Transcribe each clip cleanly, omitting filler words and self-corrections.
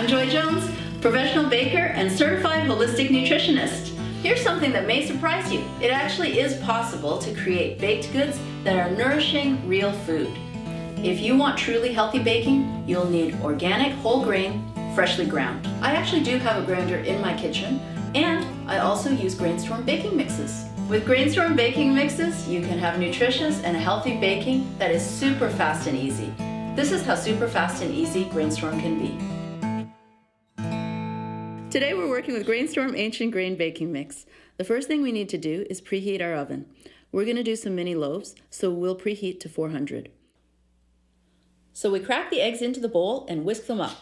I'm Joy Jones, professional baker and certified holistic nutritionist. Here's something that may surprise you. It actually is possible to create baked goods that are nourishing real food. If you want truly healthy baking, you'll need organic, whole grain, freshly ground. I actually do have a grinder in my kitchen, and I also use GRAINSTORM baking mixes. With GRAINSTORM baking mixes, you can have nutritious and healthy baking that is super fast and easy. This is how super fast and easy GRAINSTORM can be. Today we're working with GRAINSTORM Ancient Grain Baking Mix. The first thing we need to do is preheat our oven. We're going to do some mini loaves, so we'll preheat to 400. So we crack the eggs into the bowl and whisk them up.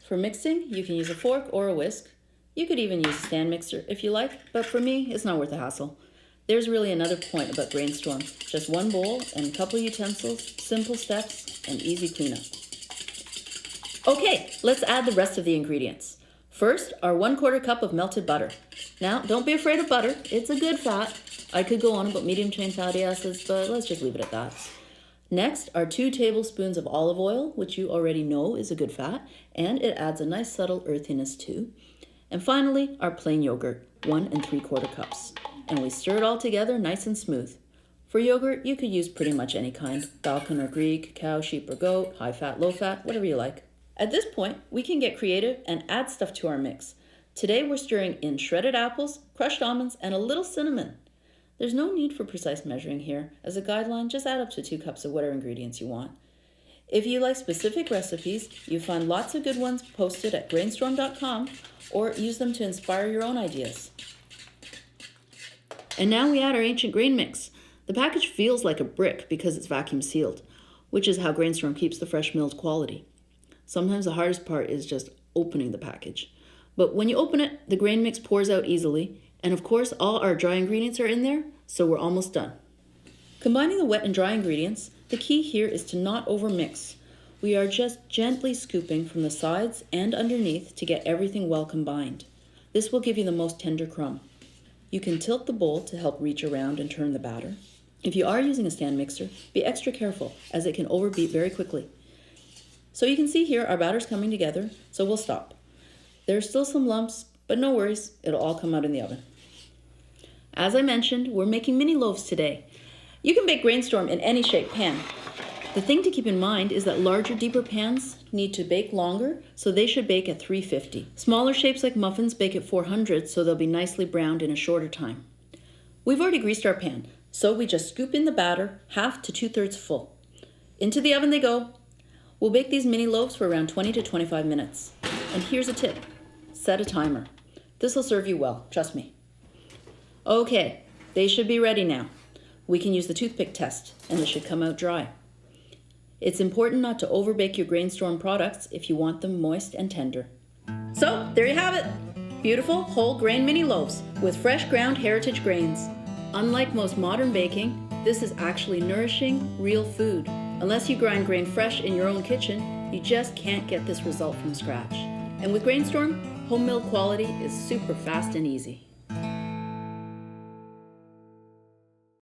For mixing, you can use a fork or a whisk. You could even use a stand mixer if you like, but for me, it's not worth the hassle. There's really another point about GRAINSTORM. Just one bowl and a couple utensils, simple steps, and easy cleanup. Okay, let's add the rest of the ingredients. First, our 1/4 cup of melted butter. Now, don't be afraid of butter. It's a good fat. I could go on about medium chain fatty acids, but let's just leave it at that. Next, our 2 tablespoons of olive oil, which you already know is a good fat, and it adds a nice subtle earthiness too. And finally, our plain yogurt, 1 3/4 cups. And we stir it all together nice and smooth. For yogurt, you could use pretty much any kind, Balkan or Greek, cow, sheep or goat, high fat, low fat, whatever you like. At this point, we can get creative and add stuff to our mix. Today we're stirring in shredded apples, crushed almonds, and a little cinnamon. There's no need for precise measuring here. As a guideline, just add up to 2 cups of whatever ingredients you want. If you like specific recipes, you find lots of good ones posted at grainstorm.com or use them to inspire your own ideas. And now we add our ancient grain mix. The package feels like a brick because it's vacuum sealed, which is how GRAINSTORM keeps the fresh milled quality. Sometimes the hardest part is just opening the package. But when you open it, the grain mix pours out easily, and of course all our dry ingredients are in there, so we're almost done. Combining the wet and dry ingredients, the key here is to not overmix. We are just gently scooping from the sides and underneath to get everything well combined. This will give you the most tender crumb. You can tilt the bowl to help reach around and turn the batter. If you are using a stand mixer, be extra careful as it can overbeat very quickly. So you can see here our batter's coming together, so we'll stop. There's still some lumps, but no worries, it'll all come out in the oven. As I mentioned, we're making mini loaves today. You can bake GRAINSTORM in any shaped pan. The thing to keep in mind is that larger, deeper pans need to bake longer, so they should bake at 350. Smaller shapes like muffins bake at 400, so they'll be nicely browned in a shorter time. We've already greased our pan, so we just scoop in the batter, half to 2/3 full. Into the oven they go. We'll bake these mini loaves for around 20 to 25 minutes. And here's a tip. Set a timer. This will serve you well, trust me. Okay, they should be ready now. We can use the toothpick test, and they should come out dry. It's important not to overbake your GRAINSTORM products if you want them moist and tender. So, there you have it. Beautiful whole grain mini loaves with fresh ground heritage grains. Unlike most modern baking, this is actually nourishing, real food. Unless you grind grain fresh in your own kitchen, you just can't get this result from scratch. And with GRAINSTORM, home milled quality is super fast and easy.